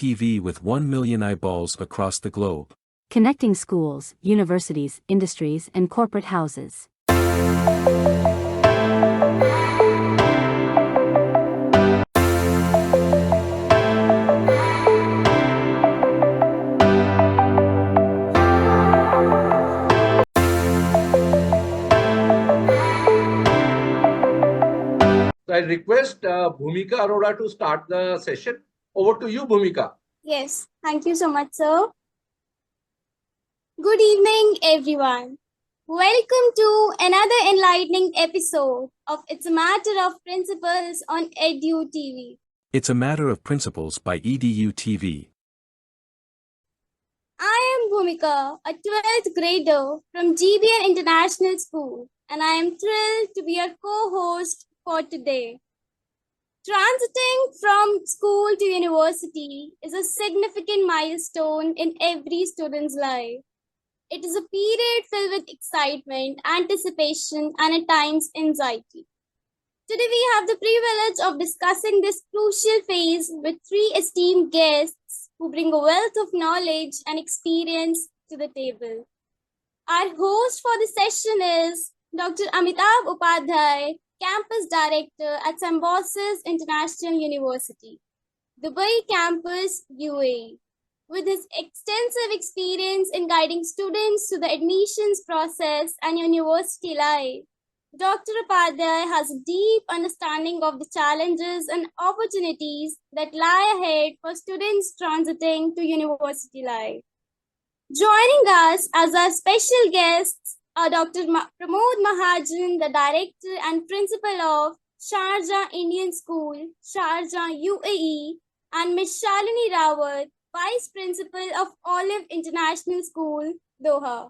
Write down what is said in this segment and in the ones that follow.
TV with 1 million eyeballs across the globe. Connecting schools, universities, industries, and corporate houses. I request Bhumika Arora to start the session. Over to you, Bhumika. Yes, thank you so much, sir. Good evening, everyone. Welcome to another enlightening episode of It's a Matter of Principles on EDU TV. It's a Matter of Principles by EDU TV. I am Bhumika, a 12th grader from GBN International School, and I am thrilled to be your co-host for today. Transiting from school to university is a significant milestone in every student's life. It is a period filled with excitement, anticipation, and at times anxiety. Today we have the privilege of discussing this crucial phase with three esteemed guests who bring a wealth of knowledge and experience to the table. Our host for the session is Dr. Amitabh Upadhyay, Campus Director at Symbiosis International University, Dubai Campus, UAE. With his extensive experience in guiding students through the admissions process and university life, Dr. Upadhyay has a deep understanding of the challenges and opportunities that lie ahead for students transiting to university life. Joining us as our special guests are Dr. Pramod Mahajan, the Director and Principal of Sharjah Indian School, Sharjah, UAE, and Ms. Shalini Rawat, Vice Principal of Olive International School, Doha.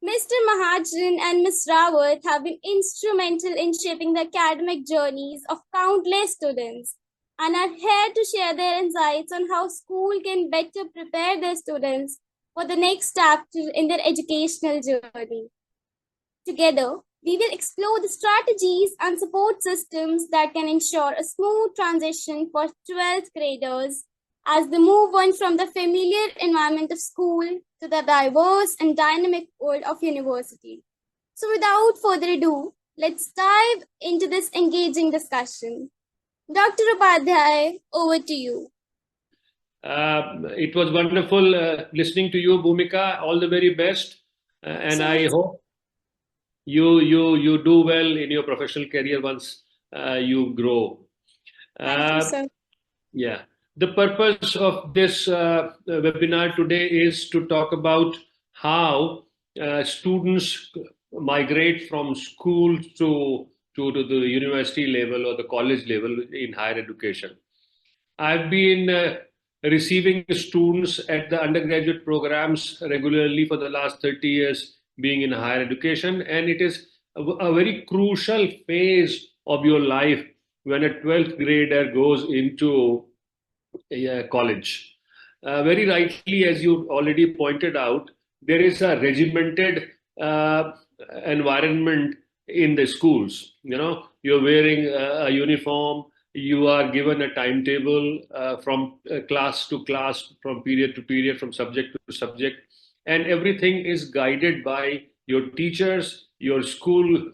Mr. Mahajan and Ms. Rawat have been instrumental in shaping the academic journeys of countless students and are here to share their insights on how school can better prepare their students for the next chapter in their educational journey. Together, we will explore the strategies and support systems that can ensure a smooth transition for 12th graders as they move on from the familiar environment of school to the diverse and dynamic world of university. So without further ado, let's dive into this engaging discussion. Dr. Upadhyay, over to you. It was wonderful listening to you, Bhumika. All the very best. And I hope you do well in your professional career once you grow. Thank you, sir. Yeah. The purpose of this webinar today is to talk about how students migrate from school to the university level or the college level in higher education. I've been receiving students at the undergraduate programs regularly for the last 30 years being in higher education, and it is a very crucial phase of your life when a 12th grader goes into college. Very rightly, as you already pointed out, there is a regimented environment in the schools. You know, you're wearing a uniform, you are given a timetable from class to class, from period to period, from subject to subject, and everything is guided by your teachers, your school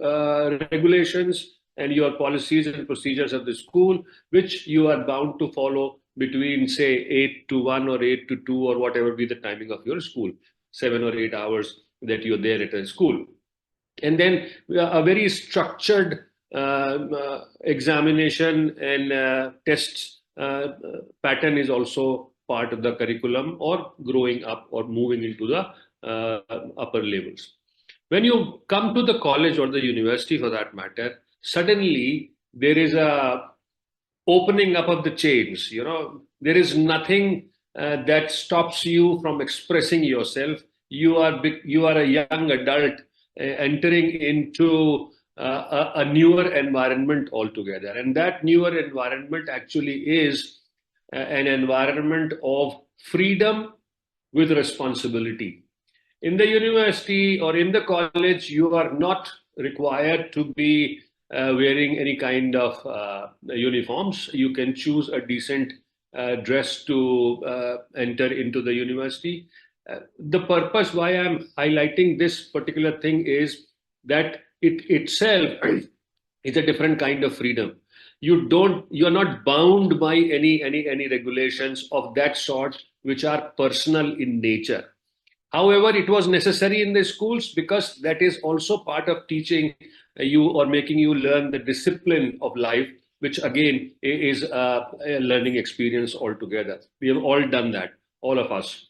regulations, and your policies and procedures of the school, which you are bound to follow between, say, 8 to 1 or 8 to 2 or whatever be the timing of your school, 7 or 8 hours that you're there at a school. And then a very structured examination and tests pattern is also part of the curriculum, or growing up or moving into the upper levels. When you come to the college or the university for that matter, suddenly there is a opening up of the chains. You know, there is nothing that stops you from expressing yourself. You are a young adult entering into a newer environment altogether, and that newer environment actually is an environment of freedom with responsibility. In the university or in the college, you are not required to be wearing any kind of uniforms. You can choose a decent dress to enter into the university. The purpose why I'm highlighting this particular thing is that it itself is a different kind of freedom. You're not bound by any regulations of that sort which are personal in nature. However, it was necessary in the schools because that is also part of teaching you or making you learn the discipline of life, which again is a learning experience altogether. We have all done that, all of us.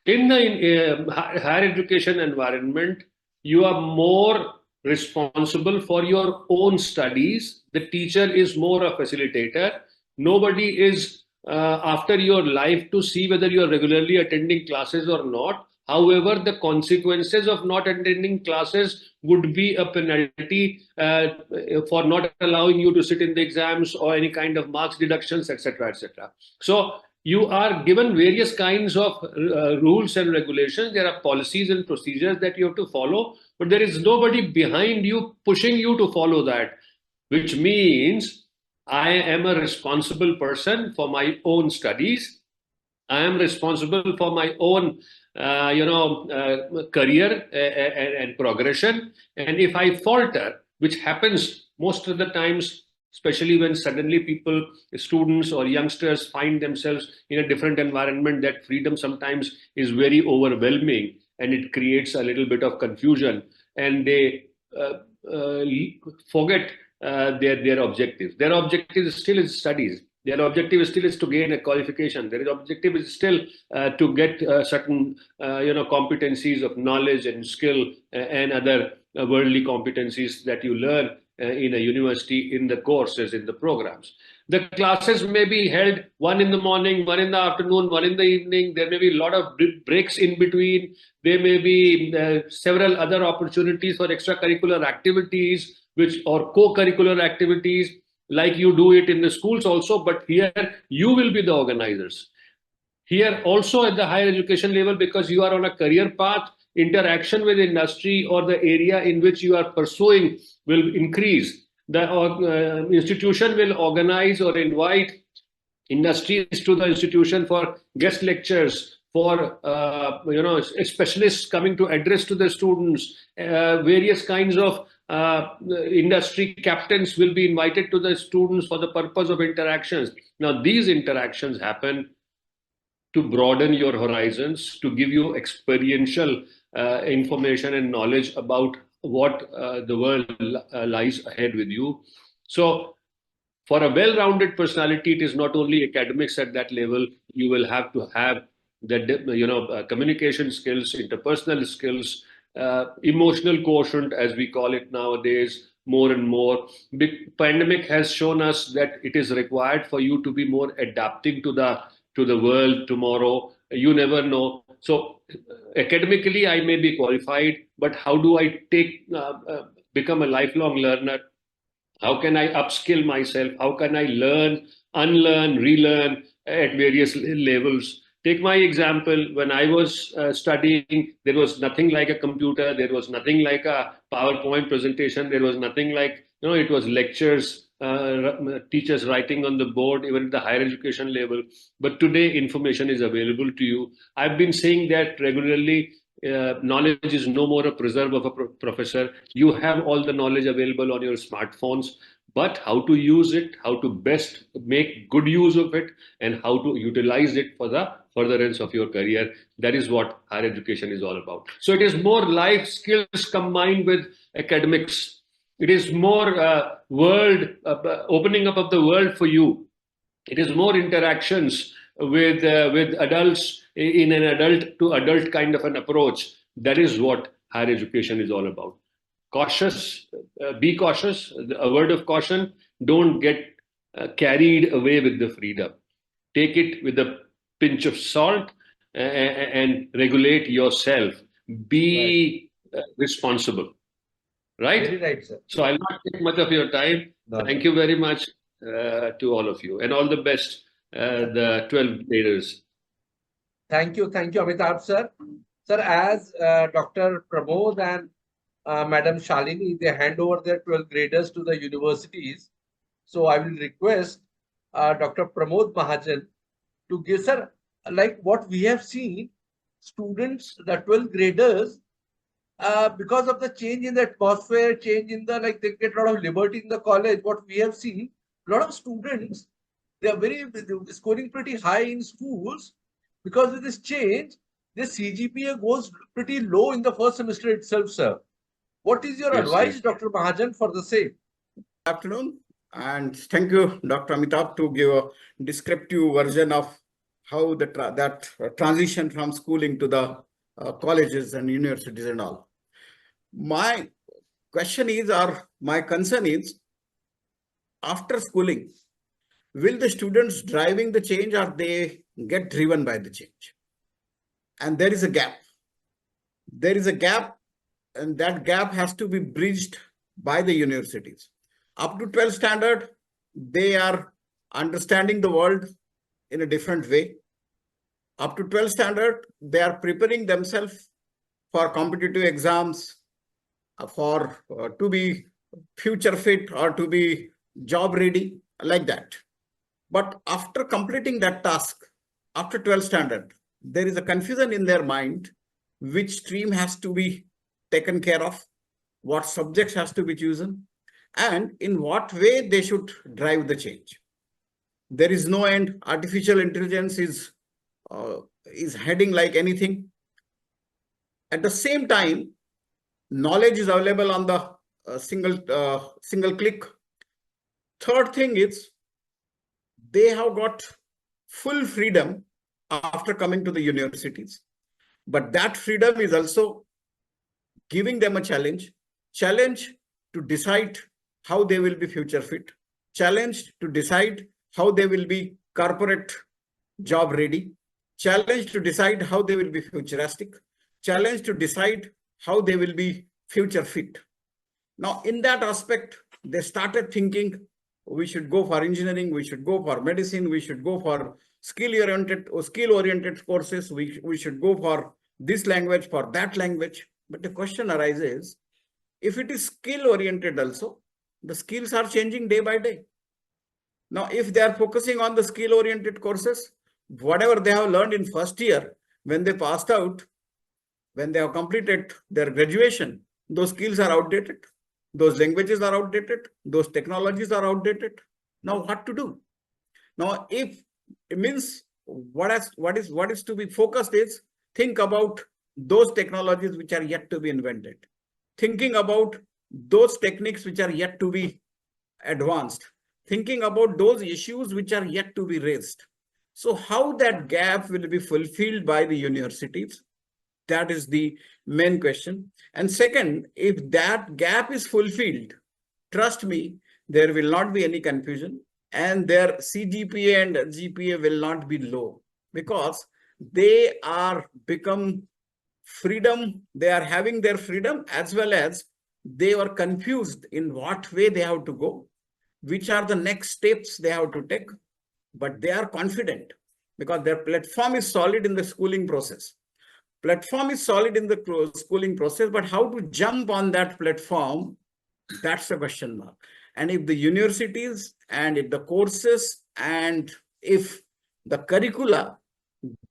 In the higher education environment, you are more responsible for your own studies. The teacher is more a facilitator. Nobody is after your life to see whether you are regularly attending classes or not. However, the consequences of not attending classes would be a penalty for not allowing you to sit in the exams or any kind of marks deductions, etc., etc. So you are given various kinds of rules and regulations. There are policies and procedures that you have to follow, but there is nobody behind you pushing you to follow that, which means I am a responsible person for my own studies. I am responsible for my own, career and progression. And if I falter, which happens most of the times, especially when suddenly people, students or youngsters find themselves in a different environment, that freedom sometimes is very overwhelming and it creates a little bit of confusion and they forget their objectives. Their objective still is studies. Their objective is still is to gain a qualification. Their objective is still to get certain competencies of knowledge and skill and other worldly competencies that you learn in a university, in the courses, in the programs. The classes may be held one in the morning, one in the afternoon, one in the evening. There may be a lot of breaks in between. There may be several other opportunities for extracurricular activities, or co-curricular activities, like you do it in the schools also, but here you will be the organizers. Here also at the higher education level, because you are on a career path, interaction with industry or the area in which you are pursuing will increase. The institution will organize or invite industries to the institution for guest lectures, for specialists coming to address to the students. Various kinds of industry captains will be invited to the students for the purpose of interactions. Now, these interactions happen to broaden your horizons, to give you experiential information and knowledge about what the world lies ahead with you. So for a well-rounded personality, it is not only academics at that level. You will have to have the communication skills, interpersonal skills, emotional quotient, as we call it nowadays, more and more. The pandemic has shown us that it is required for you to be more adapting to the world tomorrow. You never know. So academically, I may be qualified, but how do I become a lifelong learner? How can I upskill myself? How can I learn, unlearn, relearn at various levels? Take my example. When I was studying, there was nothing like a computer. There was nothing like a PowerPoint presentation. There was nothing like, it was lectures, teachers writing on the board, even at the higher education level. But today, information is available to you. I've been saying that regularly. Knowledge is no more a preserve of a professor. You have all the knowledge available on your smartphones, but how to use it, how to best make good use of it, and how to utilize it for the furtherance of your career. That is what higher education is all about. So it is more life skills combined with academics. It is more opening up of the world for you. It is more interactions with adults in an adult to adult kind of an approach. That is what higher education is all about. Cautious, be cautious. A word of caution: don't get carried away with the freedom. Take it with a pinch of salt and regulate yourself. Be responsible. Right? Very right, sir. So I'll not take much of your time. No. Thank you very much to all of you, and all the best, the 12 graders. Thank you, Amitabh sir. Sir, as Dr. Pramod and Madam Shalini, they hand over their 12 graders to the universities. So I will request Dr. Pramod Mahajan to give, sir, like what we have seen, students, the 12th graders, because of the change in the atmosphere, change in the, like, they get a lot of liberty in the college. What we have seen, a lot of students, they are they're scoring pretty high in schools. Because of this change, the CGPA goes pretty low in the first semester itself, sir. What is your Yes, advice, yes. Dr. Mahajan, for the same? Afternoon, and thank you, Dr. Amitabh, to give a descriptive version of how that transition from schooling to the colleges and universities and all. My question is, or my concern is, after schooling, will the students driving the change or they get driven by the change? And there is a gap. There is a gap, and that gap has to be bridged by the universities. Up to 12th standard, they are understanding the world in a different way. Up to 12th standard, they are preparing themselves for competitive exams, for to be future fit or to be job ready, like that. But after completing that task, after 12th standard, there is a confusion in their mind, which stream has to be taken care of, what subjects has to be chosen, and in what way they should drive the change. There is no end. Artificial intelligence is heading like anything. At the same time, knowledge is available on the single click. Third thing is, they have got full freedom after coming to the universities, but that freedom is also giving them a challenge to decide how they will be future fit, challenge to decide how they will be corporate job ready, challenge to decide how they will be futuristic, challenge to decide how they will be future fit. Now, in that aspect, they started thinking, we should go for engineering, we should go for medicine, we should go for skill-oriented courses, we should go for this language, for that language. But the question arises, if it is skill-oriented also, the skills are changing day by day. Now, if they are focusing on the skill-oriented courses, whatever they have learned in first year, when they passed out, when they have completed their graduation, those skills are outdated. Those languages are outdated. Those technologies are outdated. Now, what to do? Now, if it means what is to be focused is, think about those technologies which are yet to be invented, thinking about those techniques which are yet to be advanced, thinking about those issues which are yet to be raised. So how that gap will be fulfilled by the universities? That is the main question. And second, if that gap is fulfilled, trust me, there will not be any confusion, and their CGPA and GPA will not be low, because they are become freedom. They are having their freedom, as well as they were confused in what way they have to go, which are the next steps they have to take. But they are confident because their platform is solid in the schooling process. Platform is solid in the schooling process, but how to jump on that platform, that's the question mark. And if the universities and if the courses and if the curricula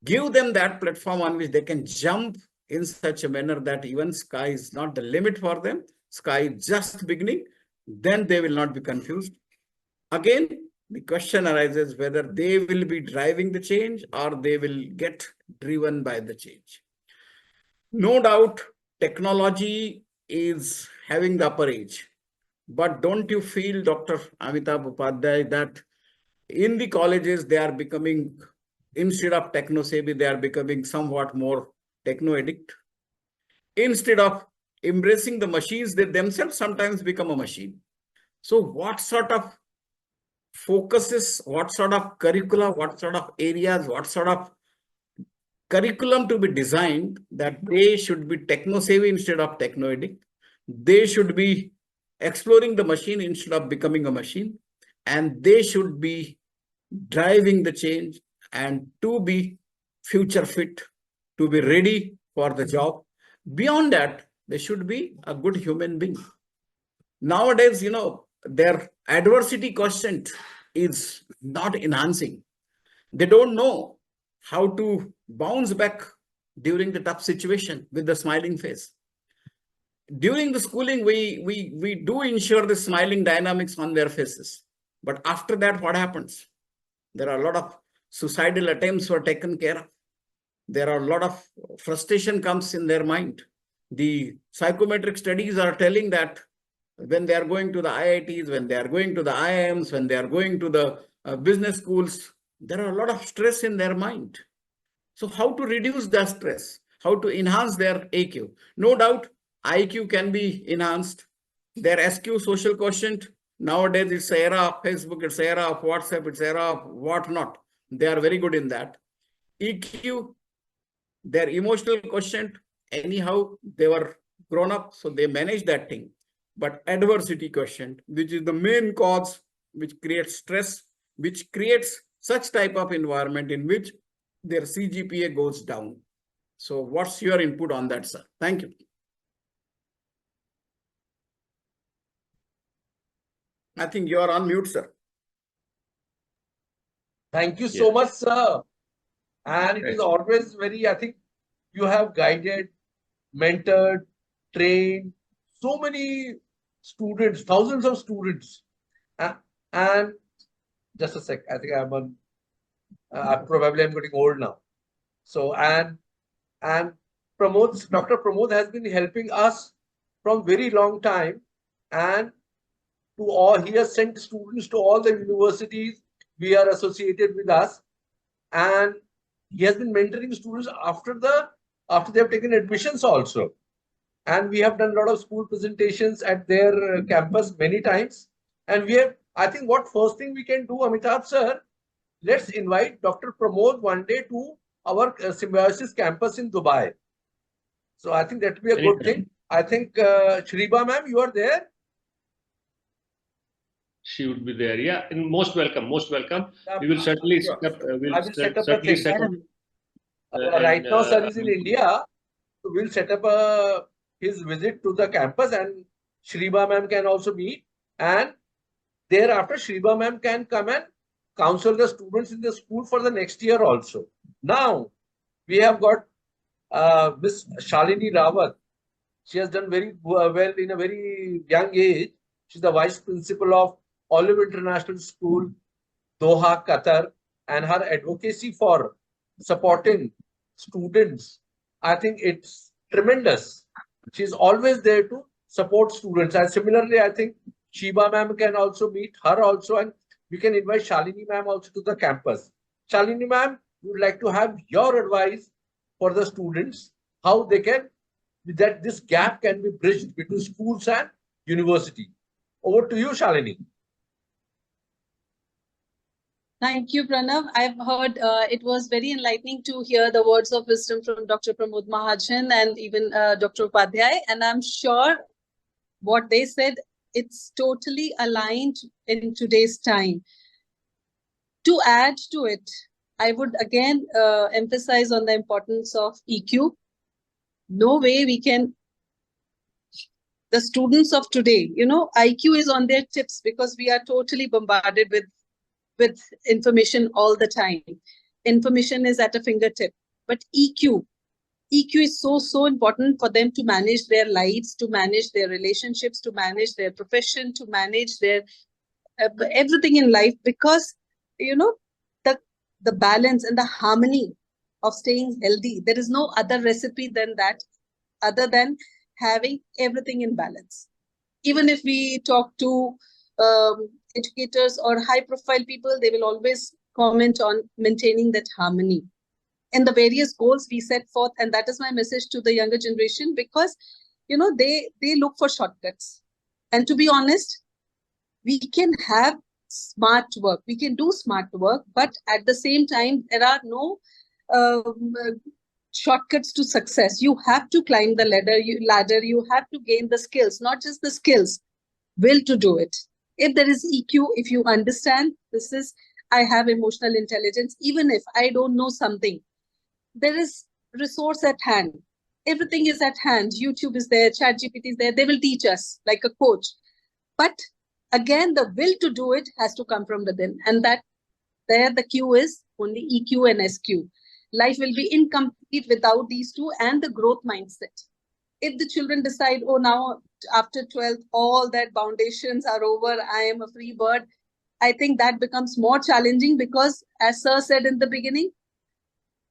give them that platform on which they can jump in such a manner that even sky is not the limit for them, sky is just beginning, then they will not be confused. Again, the question arises whether they will be driving the change or they will get driven by the change. No doubt, technology is having the upper edge. But don't you feel, Dr. Amitabh Upadhyay, that in the colleges, they are becoming, instead of techno-savvy, they are becoming somewhat more techno-addict? Instead of embracing the machines, they themselves sometimes become a machine. So what sort of focuses, what sort of curricula, what sort of areas, what sort of curriculum to be designed that they should be techno-savvy instead of techno-addict? They should be exploring the machine instead of becoming a machine, and they should be driving the change and to be future fit, to be ready for the job. Beyond that, they should be a good human being. Nowadays, their adversity quotient is not enhancing. They don't know how to bounce back during the tough situation with the smiling face. During the schooling, we do ensure the smiling dynamics on their faces. But after that, what happens? There are a lot of suicidal attempts were taken care of. There are a lot of frustration comes in their mind. The psychometric studies are telling that when they are going to the IITs, when they are going to the IIMs, when they are going to the business schools, there are a lot of stress in their mind. So how to reduce the stress? How to enhance their AQ? No doubt, IQ can be enhanced. Their SQ, social quotient, nowadays it's the era of Facebook, it's the era of WhatsApp, it's the era of whatnot. They are very good in that. EQ, their emotional quotient, anyhow, they were grown up, so they manage that thing. But adversity quotient, which is the main cause, which creates stress, which creates such type of environment in which their CGPA goes down. So what's your input on that, sir? Thank you. I think you are on mute, sir. Thank you so much, sir. And it Right. is always very, I think you have guided, mentored, trained so many students, thousands of students. And just a sec, I think I'm on, probably I'm getting old now. So, and Pramod, Dr. Pramod has been helping us from very long time, and to all, he has sent students to all the universities we are associated with us, and he has been mentoring students after they have taken admissions also. And we have done a lot of school presentations at their campus many times. And we have, I think what first thing we can do, Amitabh sir, let's invite Dr. Pramod one day to our Symbiosis campus in Dubai. So I think that will be a good thing. I think Shriba ma'am, you are there? She would be there. Yeah, and most welcome, most welcome. Yeah, We will certainly sure. set up. I will set up the certainly thing. set up. Right now, sir is in India. So we'll set up his visit to the campus, and Shriba ma'am can also meet. And thereafter, Shriba ma'am can come and counsel the students in the school for the next year also. Now, we have got Miss Shalini Rawat. She has done very well in a very young age. She's the vice principal of Olive International School, Doha, Qatar, and her advocacy for supporting students, I think it's tremendous. She's always there to support students. And similarly, I think Shiba ma'am can also meet her also, and we can invite Shalini ma'am also to the campus. Shalini ma'am, we would like to have your advice for the students, how they can, that this gap can be bridged between schools and university. Over to you, Shalini. Thank you, Pranav. I've heard it was very enlightening to hear the words of wisdom from Dr. Pramod Mahajan and even Dr. Upadhyay. And I'm sure what they said, it's totally aligned in today's time. To add to it, I would again emphasize on the importance of EQ. No way we can, the students of today, IQ is on their tips because we are totally bombarded with information all the time. Information is at a fingertip. But EQ is so important for them to manage their lives, to manage their relationships, to manage their profession, to manage their everything in life, because the balance and the harmony of staying healthy, there is no other recipe than that, other than having everything in balance. Even if we talk to educators or high profile people, they will always comment on maintaining that harmony and the various goals we set forth. And that is my message to the younger generation, because they look for shortcuts. And to be honest, we can have smart work, we can do smart work, but at the same time there are no shortcuts to success. You have to climb the ladder, you have to gain the skills, not just the skills, will to do it. If there is EQ, if you understand this is, I have emotional intelligence, even if I don't know something, there is resource at hand. Everything is at hand. YouTube is there, ChatGPT is there. They will teach us like a coach. But again, the will to do it has to come from within. And that there the Q is only EQ and SQ. Life will be incomplete without these two and the growth mindset. If the children decide, oh, now after 12th, all that foundations are over, I am a free bird, I think that becomes more challenging because, as Sir said in the beginning,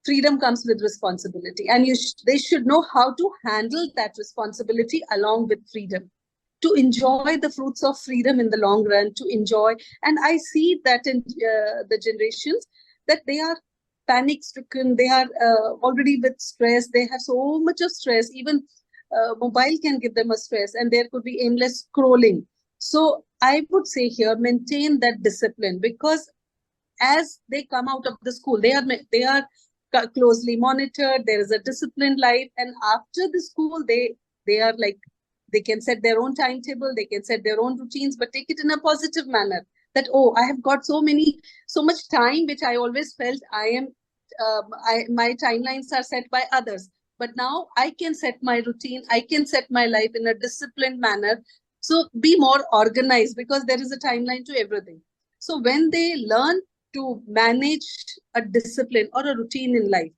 freedom comes with responsibility. And they should know how to handle that responsibility along with freedom, to enjoy the fruits of freedom in the long run, to enjoy. And I see that in the generations, that they are panic stricken, they are already with stress, they have so much of stress, even mobile can give them a stress, and there could be aimless scrolling. So I would say here, maintain that discipline, because as they come out of the school, they are closely monitored, there is a disciplined life, and after the school, they are like, they can set their own timetable, they can set their own routines, but take it in a positive manner. That, oh, I have got so much time, which I always felt my timelines are set by others. But now I can set my routine, I can set my life in a disciplined manner. So be more organized, because there is a timeline to everything. So when they learn to manage a discipline or a routine in life,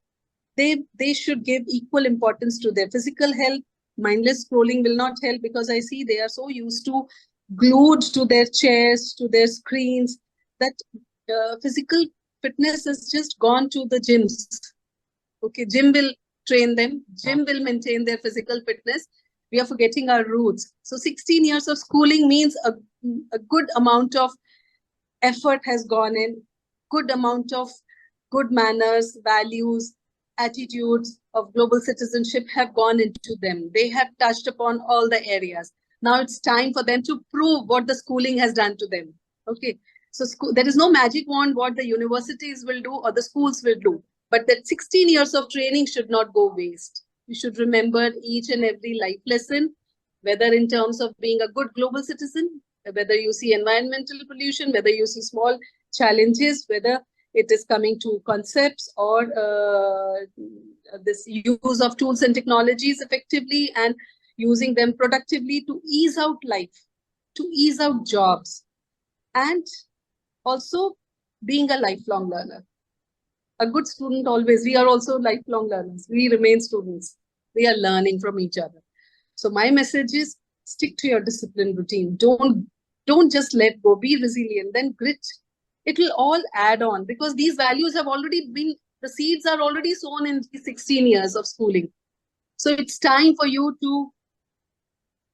they should give equal importance to their physical health. Mindless scrolling will not help, because I see they are so used to glued to their chairs, to their screens, that physical fitness has just gone to the gyms. Okay, gym will train them, gym will maintain their physical fitness. We are forgetting our roots. So 16 years of schooling means a good amount of effort has gone in, good amount of good manners, values, attitudes of global citizenship have gone into them. They have touched upon all the areas. Now it's time for them to prove what the schooling has done to them. Okay, so there is no magic wand what the universities will do or the schools will do. But that 16 years of training should not go waste. You should remember each and every life lesson, whether in terms of being a good global citizen, whether you see environmental pollution, whether you see small challenges, whether it is coming to concepts or this use of tools and technologies effectively and using them productively to ease out life, to ease out jobs, and also being a lifelong learner. A good student always, we are also lifelong learners. We remain students. We are learning from each other. So my message is, stick to your discipline routine. Don't just let go. Be resilient. Then grit. It will all add on, because these values have already been, the seeds are already sown in 16 years of schooling. So it's time for you to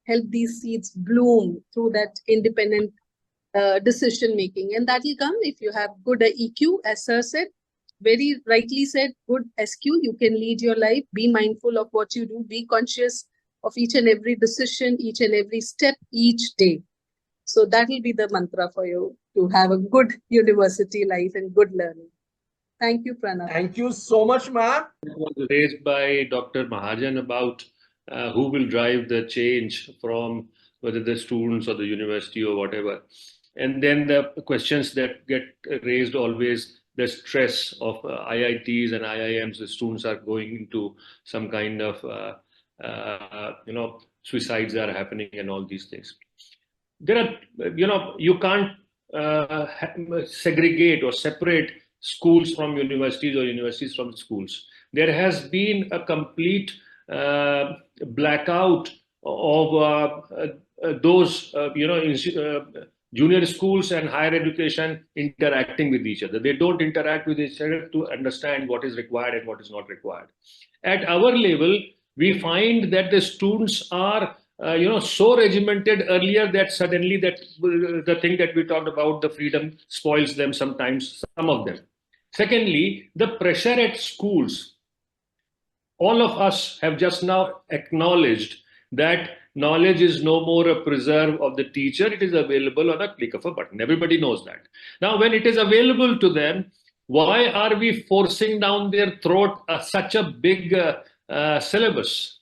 help these seeds bloom through that independent decision making. And that will come if you have good EQ, as Sir said. Very rightly said, good SQ, you can lead your life, be mindful of what you do, be conscious of each and every decision, each and every step, each day. So that will be the mantra for you to have a good university life and good learning. Thank you, Pranav. Thank you so much, ma'am. It was raised by Dr. Mahajan about who will drive the change from whether the students or the university or whatever. And then the questions that get raised always, the stress of IITs and IIMs, the students are going into some kind of, suicides are happening and all these things. There are, you can't segregate or separate schools from universities or universities from schools. There has been a complete blackout of those, junior schools and higher education interacting with each other. They don't interact with each other to understand what is required and what is not required. At our level, we find that the students are so regimented earlier that suddenly that the thing that we talked about, the freedom spoils them sometimes, some of them. Secondly, the pressure at schools. All of us have just now acknowledged that knowledge is no more a preserve of the teacher. It is available on a click of a button. Everybody knows that. Now, when it is available to them, why are we forcing down their throat such a big syllabus?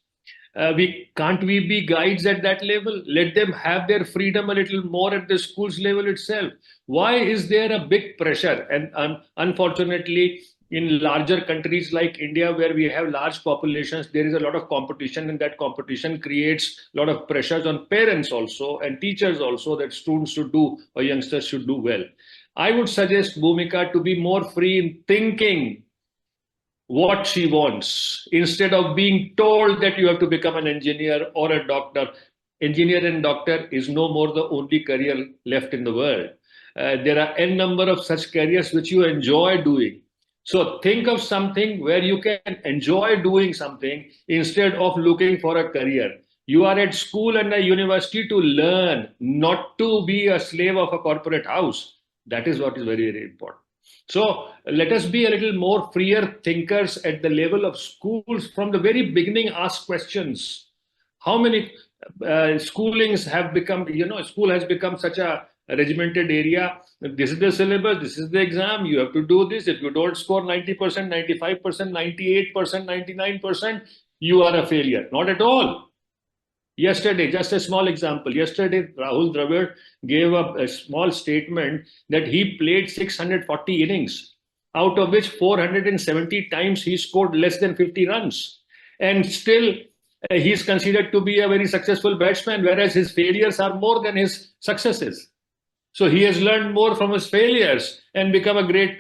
Can't we be guides at that level? Let them have their freedom a little more at the school's level itself. Why is there a big pressure? And unfortunately, in larger countries like India, where we have large populations, there is a lot of competition, and that competition creates a lot of pressures on parents also and teachers also, that students should do or youngsters should do well. I would suggest Bhumika to be more free in thinking what she wants instead of being told that you have to become an engineer or a doctor. Engineer and doctor is no more the only career left in the world. There are n number of such careers which you enjoy doing. So think of something where you can enjoy doing something instead of looking for a career. You are at school and a university to learn, not to be a slave of a corporate house. That is what is very, very important. So let us be a little more freer thinkers at the level of schools. From the very beginning, ask questions. How many schoolings have become, school has become such a regimented area. This is the syllabus, this is the exam, you have to do this. If you don't score 90%, 95%, 98%, 99%, you are a failure. Not at all. Yesterday, just a small example. Yesterday, Rahul Dravid gave a small statement that he played 640 innings, out of which 470 times he scored less than 50 runs. And still, he is considered to be a very successful batsman, whereas his failures are more than his successes. So he has learned more from his failures and become a great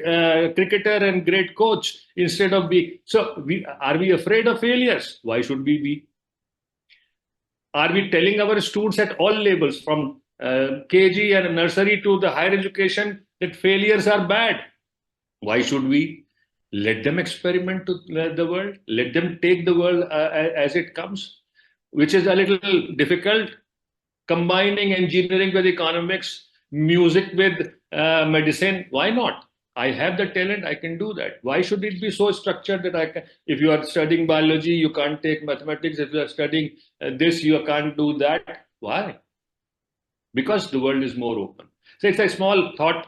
cricketer and great coach instead of being. So are we afraid of failures? Why should we be? Are we telling our students at all levels, from KG and nursery to the higher education, that failures are bad? Why should we? Let them experiment to the world. Let them take the world as it comes, which is a little difficult. Combining engineering with economics, music with medicine, why not? I have the talent, I can do that. Why should it be so structured that I can? If you are studying biology, you can't take mathematics. If you are studying this, you can't do that. Why? Because the world is more open. So it's a small thought,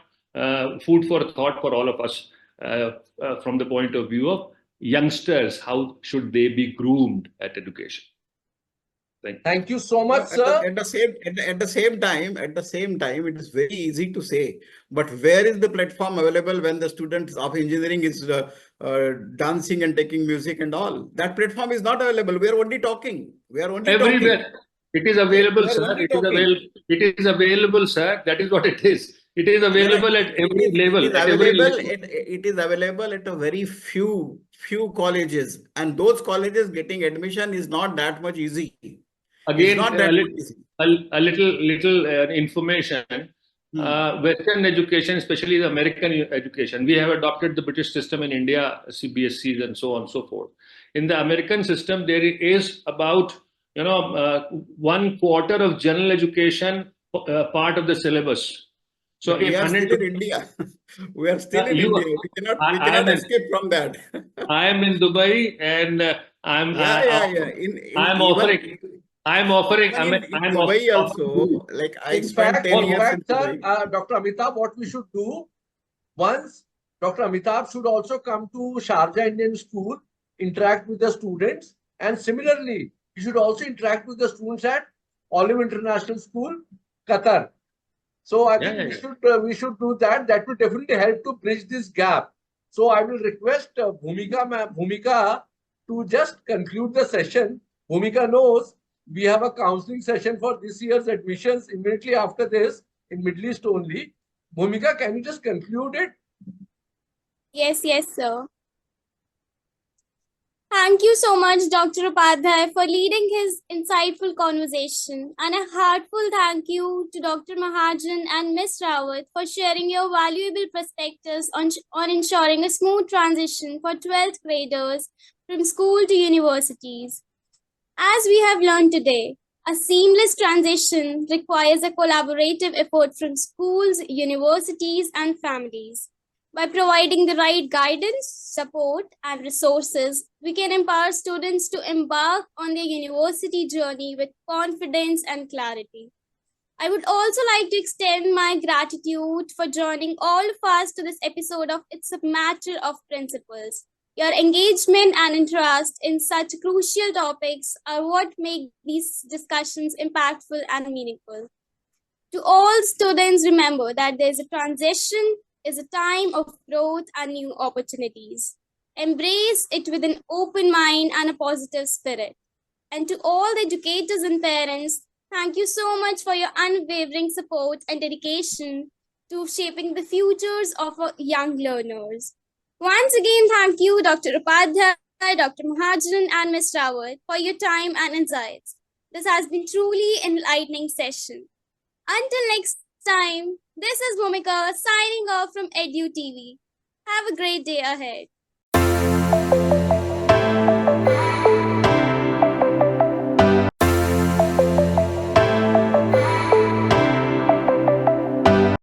food for thought for all of us, from the point of view of youngsters. How should they be groomed at education? Thank you so much, sir. At the same time, it is very easy to say, but where is the platform available when the students of engineering is dancing and taking music and all? That platform is not available. We are only talking. We are only everywhere. Talking. It is available, sir. It is available, sir. That is what it is. It is available at every level. It is available at a very few colleges, and those colleges getting admission is not that much easy. Again, a little information. Western education, especially the American education, we have adopted the British system in India, CBSCs and so on and so forth. In the American system, there is about 1/4 of general education part of the syllabus. So we are still in India. We are still in India. We cannot escape from that. I am in Dubai, and I'm offering. I'm offering. In Dubai also, like I spent 10 years in Dubai. Dr. Amitabh, what we should do, once Dr. Amitabh should also come to Sharjah Indian School, interact with the students, and similarly, he should also interact with the students at Olive International School, Qatar. So I think we should do that. That will definitely help to bridge this gap. So I will request Bhumika to just conclude the session. Bhumika knows we have a counseling session for this year's admissions immediately after this in Middle East only. Bhumika, can you just conclude it? Yes, sir. Thank you so much, Dr. Upadhyay, for leading his insightful conversation, and a heartfelt thank you to Dr. Mahajan and Ms. Rawat for sharing your valuable perspectives on ensuring a smooth transition for 12th graders from school to universities. As we have learned today, a seamless transition requires a collaborative effort from schools, universities, and families. By providing the right guidance, support, and resources, we can empower students to embark on their university journey with confidence and clarity. I would also like to extend my gratitude for joining all of us to this episode of It's a Matter of Principles. Your engagement and interest in such crucial topics are what make these discussions impactful and meaningful. To all students, remember that there's a transition is a time of growth and new opportunities. Embrace it with an open mind and a positive spirit. And to all the educators and parents, thank you so much for your unwavering support and dedication to shaping the futures of our young learners. Once again, thank you, Dr. Upadhyay, Dr. Mahajan, and Ms. Rawat for your time and insights. This has been truly enlightening session. Until next time, this is Bhumika signing off from EDU TV. Have a great day ahead.